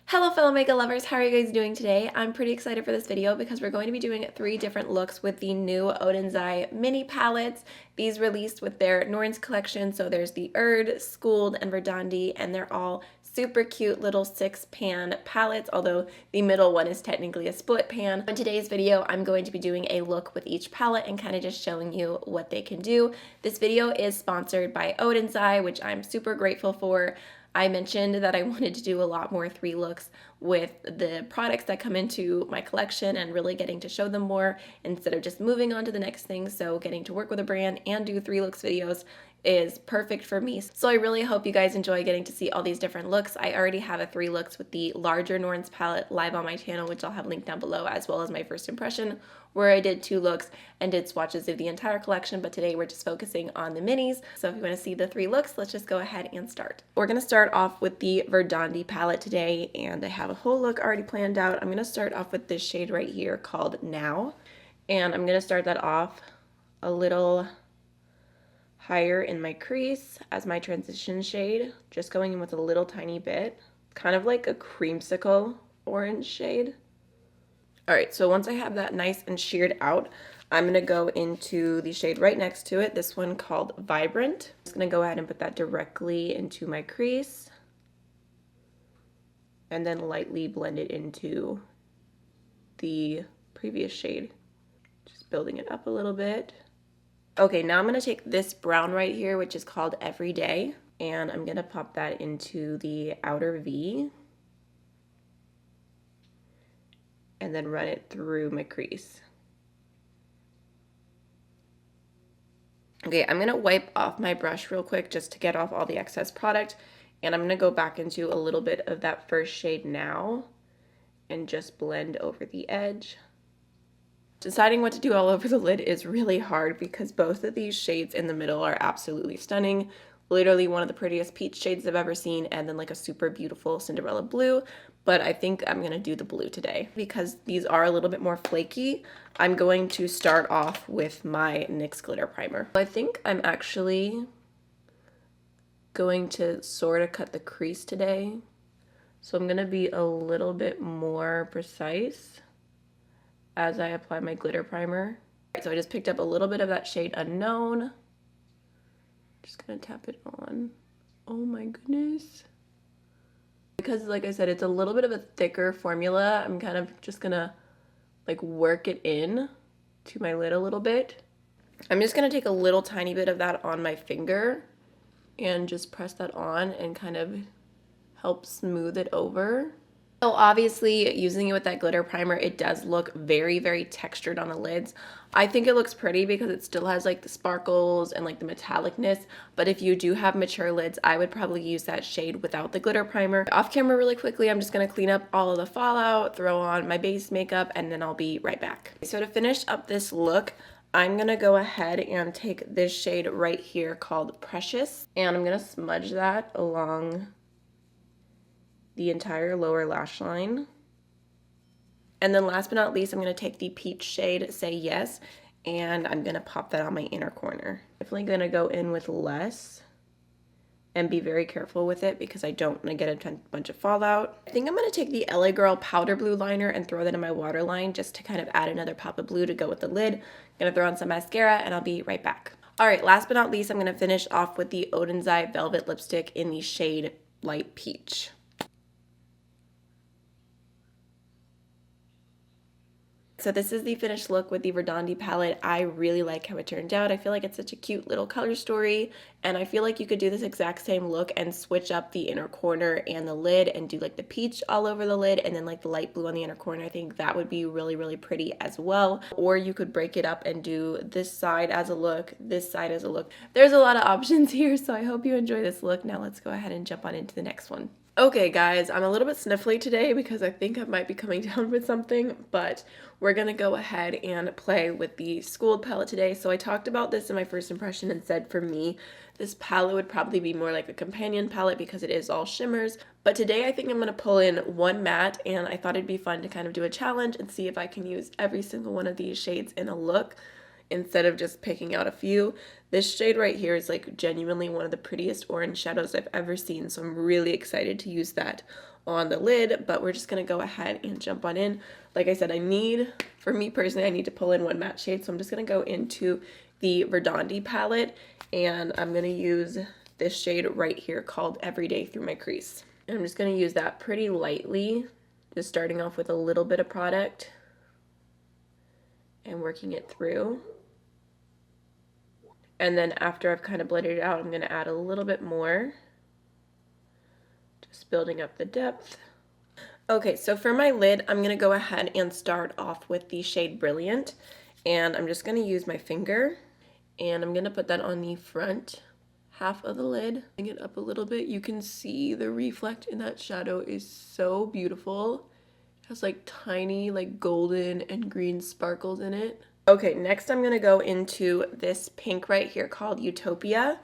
Hello fellow makeup lovers, how are you guys doing today? I'm pretty excited for this video because we're going to be doing 3 different looks with the new Oden's mini palettes. These released with their Norns collection, so there's the Erd, Schooled, and Verdandi, and they're all super cute little 6-pan palettes, although the middle one is technically a split pan. In today's video, I'm going to be doing a look with each palette and kind of just showing you what they can do. This video is sponsored by Oden's, which I'm super grateful for. I mentioned that I wanted to do a lot more 3 looks with the products that come into my collection and really getting to show them more instead of just moving on to the next thing. So getting to work with a brand and do 3 looks videos is perfect for me. So I really hope you guys enjoy getting to see all these different looks. I already have 3 looks with the larger Norns palette live on my channel, which I'll have linked down below, as well as my first impression, where I did 2 looks and did swatches of the entire collection, but today we're just focusing on the minis. So if you want to see the 3 looks, let's just go ahead and start. We're going to start off with the Verdandi palette today, and I have a whole look already planned out. I'm going to start off with this shade right here called Now, and I'm going to start that off a little higher in my crease as my transition shade, just going in with a little tiny bit, kind of like a creamsicle orange shade. Alright, so once I have that nice and sheared out, I'm going to go into the shade right next to it, this one called Vibrant. I'm just going to go ahead and put that directly into my crease and then lightly blend it into the previous shade, just building it up a little bit. Okay, now I'm going to take this brown right here, which is called Everyday, and I'm going to pop that into the outer V and then run it through my crease. Okay, I'm going to wipe off my brush real quick just to get off all the excess product, and I'm going to go back into a little bit of that first shade Now and just blend over the edge. Deciding what to do all over the lid is really hard because both of these shades in the middle are absolutely stunning. Literally one of the prettiest peach shades I've ever seen, and then like a super beautiful Cinderella blue. But I think I'm going to do the blue today because these are a little bit more flaky. I'm going to start off with my NYX glitter primer. I think I'm actually going to sort of cut the crease today. So I'm going to be a little bit more precise as I apply my glitter primer. So I just picked up a little bit of that shade Unknown. Just gonna tap it on. Oh my goodness. Because like I said, it's a little bit of a thicker formula, I'm kind of just gonna like work it in to my lid a little bit. I'm just gonna take a little tiny bit of that on my finger and just press that on and kind of help smooth it over. So obviously using it with that glitter primer, it does look very, very textured on the lids. I think it looks pretty because it still has like the sparkles and like the metallicness, but if you do have mature lids, I would probably use that shade without the glitter primer. Off camera really quickly, I'm just going to clean up all of the fallout, throw on my base makeup, and then I'll be right back. So to finish up this look, I'm going to go ahead and take this shade right here called Precious, and I'm going to smudge that along the entire lower lash line. And then last but not least, I'm going to take the peach shade Say Yes, and I'm going to pop that on my inner corner. Definitely going to go in with less and be very careful with it because I don't want to get a bunch of fallout. I think I'm going to take the LA Girl powder blue liner and throw that in my waterline just to kind of add another pop of blue to go with the lid. I'm going to throw on some mascara and I'll be right back. Alright, last but not least, I'm going to finish off with the Oden's Velvet Lipstick in the shade Light Peach. So this is the finished look with the Verdandi palette. I really like how it turned out. I feel like it's such a cute little color story, and I feel like you could do this exact same look and switch up the inner corner and the lid and do like the peach all over the lid and then like the light blue on the inner corner. I think that would be really, really pretty as well. Or you could break it up and do this side as a look, this side as a look. There's a lot of options here, so I hope you enjoy this look. Now let's go ahead and jump on into the next one. Okay guys, I'm a little bit sniffly today because I think I might be coming down with something, but we're gonna go ahead and play with the Schooled palette today. So I talked about this in my first impression and said for me, this palette would probably be more like a companion palette because it is all shimmers. But today I think I'm gonna pull in one matte, and I thought it'd be fun to kind of do a challenge and see if I can use every single one of these shades in a look instead of just picking out a few. This shade right here is like genuinely one of the prettiest orange shadows I've ever seen, so I'm really excited to use that on the lid, but we're just gonna go ahead and jump on in. Like I said, for me personally, I need to pull in one matte shade, so I'm just gonna go into the Verdandi palette, and I'm gonna use this shade right here called Everyday through my crease. And I'm just gonna use that pretty lightly, just starting off with a little bit of product and working it through. And then after I've kind of blended it out, I'm gonna add a little bit more, just building up the depth. Okay, so for my lid, I'm gonna go ahead and start off with the shade Brilliant, and I'm just gonna use my finger, and I'm gonna put that on the front half of the lid. Bring it up a little bit. You can see the reflect in that shadow is so beautiful. It has like tiny like golden and green sparkles in it. Okay, next I'm gonna go into this pink right here called Utopia.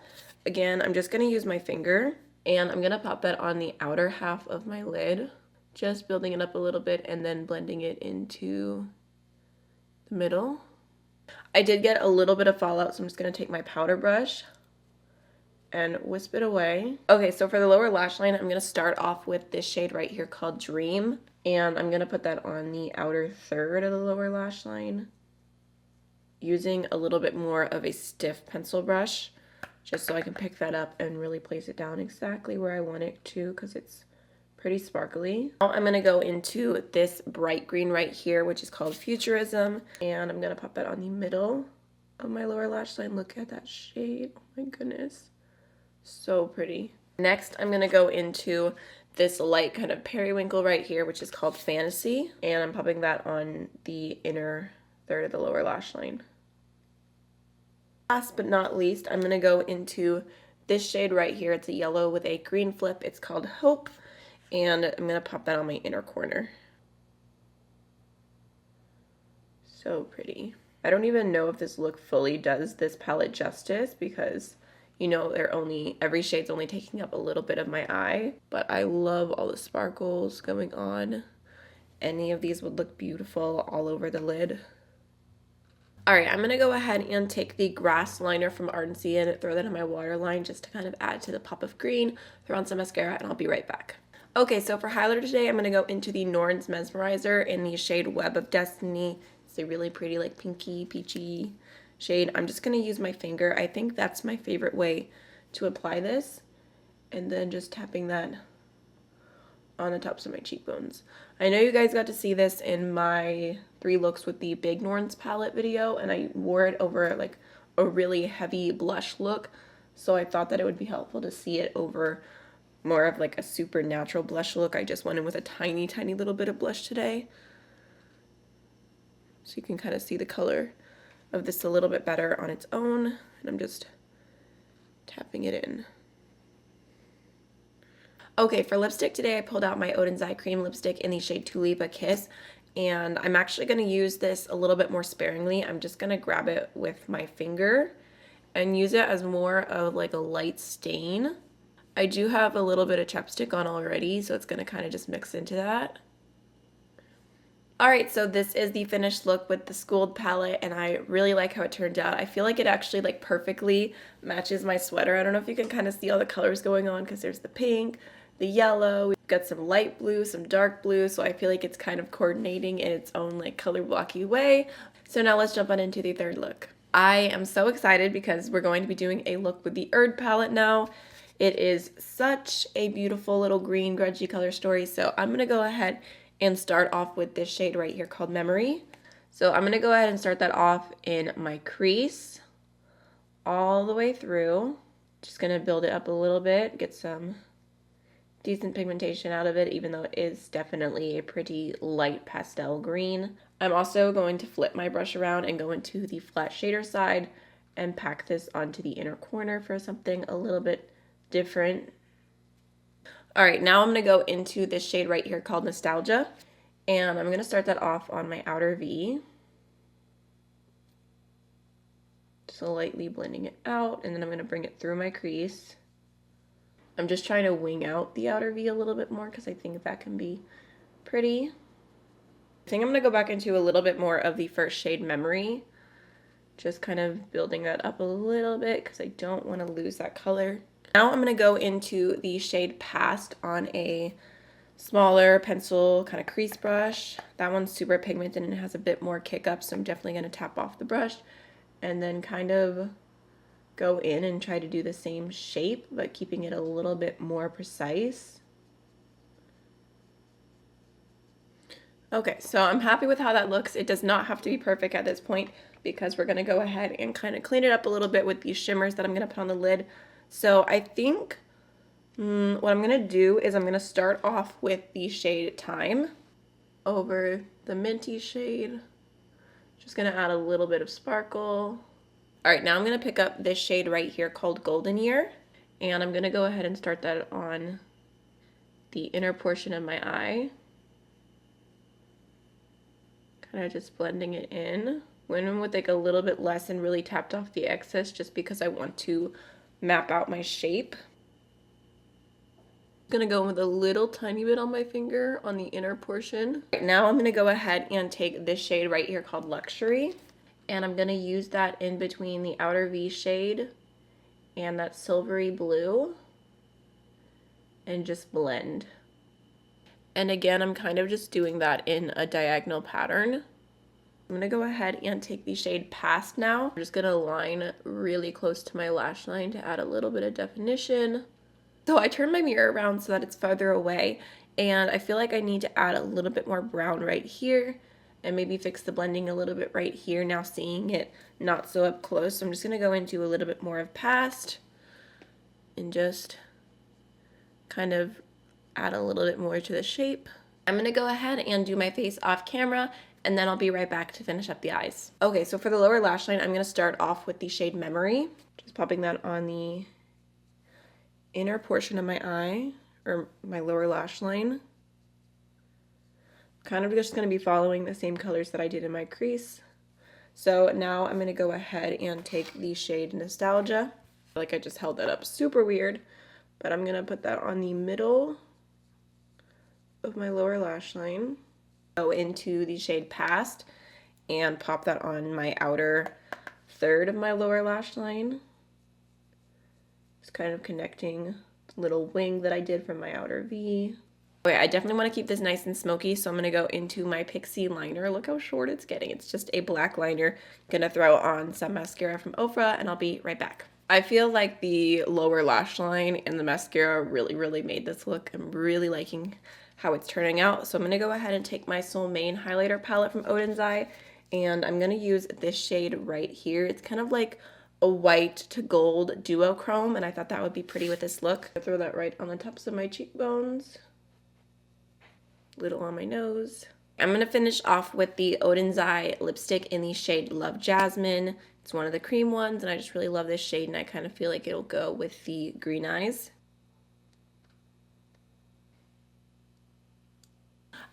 Again, I'm just gonna use my finger, and I'm gonna pop that on the outer half of my lid, just building it up a little bit and then blending it into the middle. I did get a little bit of fallout, so I'm just gonna take my powder brush and wisp it away. Okay, so for the lower lash line, I'm gonna start off with this shade right here called Dream, and I'm gonna put that on the outer third of the lower lash line, using a little bit more of a stiff pencil brush, just so I can pick that up and really place it down exactly where I want it to, because it's pretty sparkly. Now I'm gonna go into this bright green right here, which is called Futurism, and I'm gonna pop that on the middle of my lower lash line. Look at that shade, oh my goodness. So pretty. Next, I'm gonna go into this light kind of periwinkle right here, which is called Fantasy, and I'm popping that on the inner third of the lower lash line. Last but not least, I'm gonna go into this shade right here. It's a yellow with a green flip. It's called Hope, and I'm gonna pop that on my inner corner. So pretty. I don't even know if this look fully does this palette justice, because you know, every shade's only taking up a little bit of my eye, but I love all the sparkles going on. Any of these would look beautiful all over the lid. All right, I'm gonna go ahead and take the Grass Liner from Ardency Inn and throw that in my waterline just to kind of add to the pop of green, throw on some mascara, and I'll be right back. Okay, so for highlighter today, I'm gonna go into the Norns Mesmerizer in the shade Web of Destiny. It's a really pretty, like pinky, peachy shade. I'm just gonna use my finger. I think that's my favorite way to apply this, and then just tapping that on the tops of my cheekbones. I know you guys got to see this in my 3 looks with the Big Norns palette video, and I wore it over like a really heavy blush look, so I thought that it would be helpful to see it over more of like a super natural blush look. I just went in with a tiny little bit of blush today, so you can kind of see the color of this a little bit better on its own, and I'm just tapping it in. Okay, for lipstick today, I pulled out my Oden's Eye Cream lipstick in the shade Tulipa Kiss, and I'm actually going to use this a little bit more sparingly. I'm just going to grab it with my finger and use it as more of like a light stain. I do have a little bit of chapstick on already, so it's going to kind of just mix into that. Alright, so this is the finished look with the Schooled palette, and I really like how it turned out. I feel like it actually like perfectly matches my sweater. I don't know if you can kind of see all the colors going on, because there's the pink, the yellow, we've got some light blue, some dark blue, so I feel like it's kind of coordinating in its own like color blocky way. So now let's jump on into the third look. I am so excited because we're going to be doing a look with the Erd palette now. It is such a beautiful little green grungy color story, so I'm going to go ahead and start off with this shade right here called Memory. So I'm going to go ahead and start that off in my crease all the way through. Just going to build it up a little bit, get some decent pigmentation out of it, even though it is definitely a pretty light pastel green. I'm also going to flip my brush around and go into the flat shader side and pack this onto the inner corner for something a little bit different. All right, now I'm going to go into this shade right here called Nostalgia, and I'm going to start that off on my outer V. So lightly blending it out, and then I'm going to bring it through my crease. I'm just trying to wing out the outer V a little bit more because I think that can be pretty. I think I'm going to go back into a little bit more of the first shade Memory, just kind of building that up a little bit because I don't want to lose that color. Now I'm going to go into the shade Past on a smaller pencil kind of crease brush. That one's super pigmented and has a bit more kick up, so I'm definitely going to tap off the brush and then kind of go in and try to do the same shape, but keeping it a little bit more precise. Okay, so I'm happy with how that looks. It does not have to be perfect at this point because we're gonna go ahead and kind of clean it up a little bit with these shimmers that I'm gonna put on the lid. So I think what I'm gonna do is I'm gonna start off with the shade Time over the minty shade. Just gonna add a little bit of sparkle. All right, now I'm gonna pick up this shade right here called Golden Year, and I'm gonna go ahead and start that on the inner portion of my eye. Kind of just blending it in. Went in with like a little bit less and really tapped off the excess just because I want to map out my shape. I'm gonna go with a little tiny bit on my finger on the inner portion. Right, now I'm gonna go ahead and take this shade right here called Luxury, and I'm gonna use that in between the outer V shade and that silvery blue and just blend. And again, I'm kind of just doing that in a diagonal pattern. I'm gonna go ahead and take the shade Past now. I'm just gonna line really close to my lash line to add a little bit of definition. So I turned my mirror around so that it's farther away, and I feel like I need to add a little bit more brown right here and maybe fix the blending a little bit right here, now seeing it not so up close. So I'm just gonna go into a little bit more of Past and just kind of add a little bit more to the shape. I'm gonna go ahead and do my face off camera, and then I'll be right back to finish up the eyes. Okay, so for the lower lash line, I'm gonna start off with the shade Memory. Just popping that on the inner portion of my eye, or my lower lash line. Kind of just gonna be following the same colors that I did in my crease. So now I'm gonna go ahead and take the shade Nostalgia. Like I just held that up super weird, but I'm gonna put that on the middle of my lower lash line. Go into the shade Past and pop that on my outer third of my lower lash line. Just kind of connecting the little wing that I did from my outer V. Okay, I definitely want to keep this nice and smoky, so I'm going to go into my Pixie liner. Look how short it's getting. It's just a black liner. Gonna throw on some mascara from Ofra, and I'll be right back. I feel like the lower lash line and the mascara really made this look. I'm really liking how it's turning out. So I'm gonna go ahead and take my Soul Mane highlighter palette from Oden's Eye, and I'm gonna use this shade right here. It's kind of like a white to gold duochrome, and I thought that would be pretty with this look. I'll throw that right on the tops of my cheekbones, little on my nose. I'm gonna finish off with the Oden's Eye lipstick in the shade Love Jasmine. It's one of the cream ones, and I just really love this shade, and I kind of feel like it'll go with the green eyes.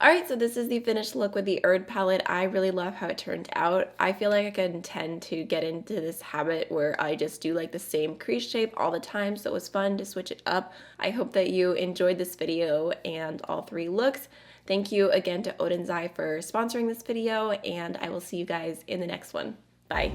Alright, so this is the finished look with the Erd palette. I really love how it turned out. I feel like I can tend to get into this habit where I just do like the same crease shape all the time, so it was fun to switch it up. I hope that you enjoyed this video and all three looks. Thank you again to Oden's Eye for sponsoring this video, and I will see you guys in the next one. Bye.